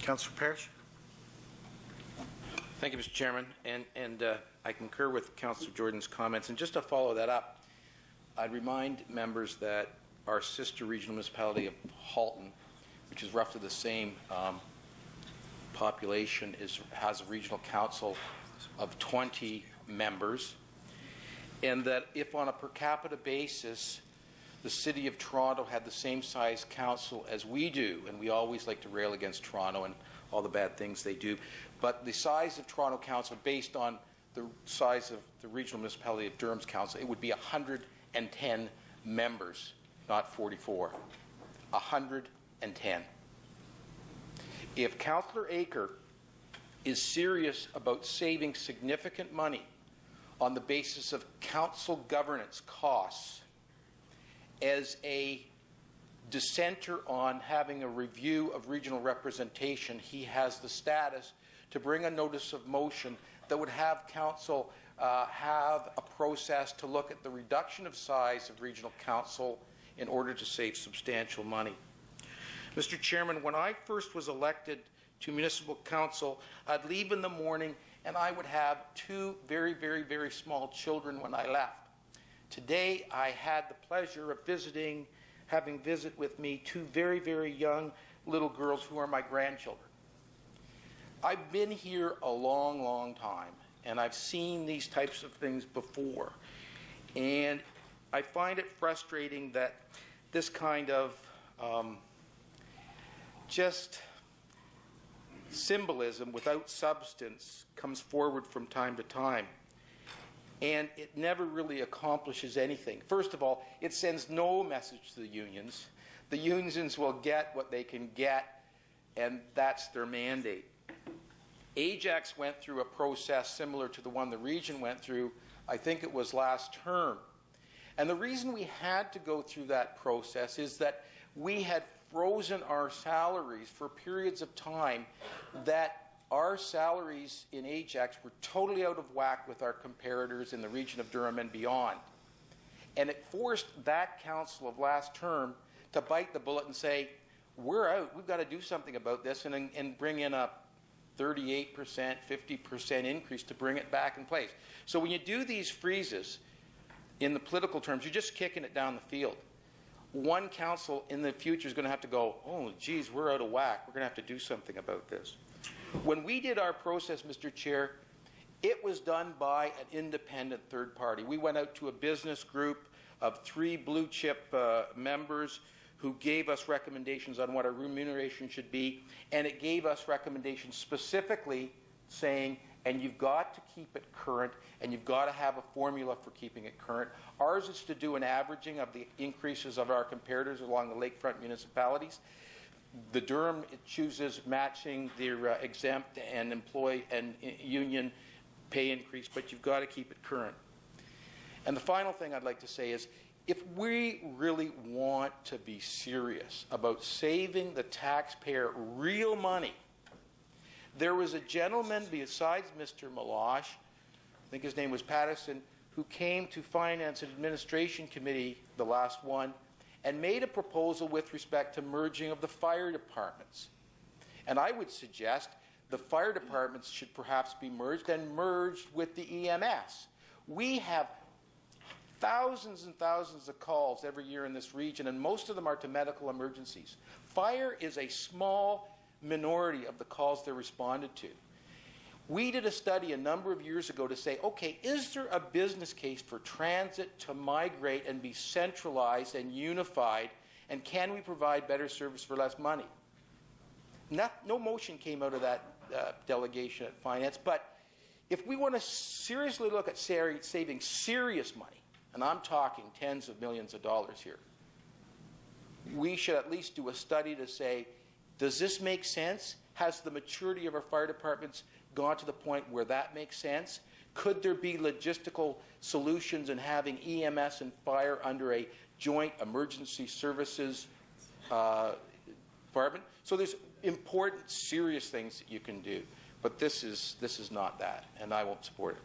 Councillor Parish. Thank you, Mr. Chairman, and I concur with Councillor Jordan's comments. And just to follow that up, I'd remind members that our sister regional municipality of Halton, which is roughly the same population, has a regional council of 20 members, and that if on a per capita basis the City of Toronto had the same size council as we do, and we always like to rail against Toronto and all the bad things they do, but the size of Toronto Council based on the size of the regional municipality of Durham's council, it would be 110 members, not 44. 110. If Councillor Aker is serious about saving significant money on the basis of council governance costs, as a dissenter on having a review of regional representation, he has the status to bring a notice of motion that would have council have a process to look at the reduction of size of regional council in order to save substantial money. Mr. Chairman, when I first was elected to municipal council, I'd leave in the morning and I would have two very, very, very small children when I left. Today, I had the pleasure of having visit with me two very, very young little girls who are my grandchildren. I've been here a long, long time, and I've seen these types of things before. And I find it frustrating that this kind of just symbolism without substance comes forward from time to time. And it never really accomplishes anything. First of all, it sends no message to the unions. The unions will get what they can get, and that's their mandate. Ajax went through a process similar to the one the region went through, I think it was last term. And the reason we had to go through that process is that we had frozen our salaries for periods of time that our salaries in Ajax were totally out of whack with our comparators in the region of Durham and beyond. And it forced that council of last term to bite the bullet and say, we're out, we've got to do something about this, and bring in a 38%, 50% increase to bring it back in place. So when you do these freezes, in the political terms, you're just kicking it down the field. One council in the future is going to have to go, oh, geez, we're out of whack. We're going to have to do something about this. When we did our process, Mr. Chair, it was done by an independent third party. We went out to a business group of 3 blue chip members who gave us recommendations on what our remuneration should be, and it gave us recommendations specifically saying, and you've got to keep it current, and you've got to have a formula for keeping it current. Ours is to do an averaging of the increases of our comparators along the lakefront municipalities. The Durham chooses matching their exempt and employee and union pay increase, but you've got to keep it current. And the final thing I'd like to say is, if we really want to be serious about saving the taxpayer real money, there was a gentleman besides Mr. Meloche, I think his name was Patterson, who came to Finance and Administration Committee, the last one, and made a proposal with respect to merging of the fire departments. And I would suggest the fire departments should perhaps be merged and merged with the EMS. We have thousands and thousands of calls every year in this region, and most of them are to medical emergencies. Fire is a small minority of the calls they're responded to. We did a study a number of years ago to say, okay, is there a business case for transit to migrate and be centralized and unified, and can we provide better service for less money? No motion came out of that delegation at Finance, but if we want to seriously look at saving serious money, and I'm talking tens of millions of dollars here, we should at least do a study to say, does this make sense? Has the maturity of our fire departments gone to the point where that makes sense? Could there be logistical solutions in having EMS and fire under a joint emergency services department? So there's important, serious things that you can do. But this is not that, and I won't support it.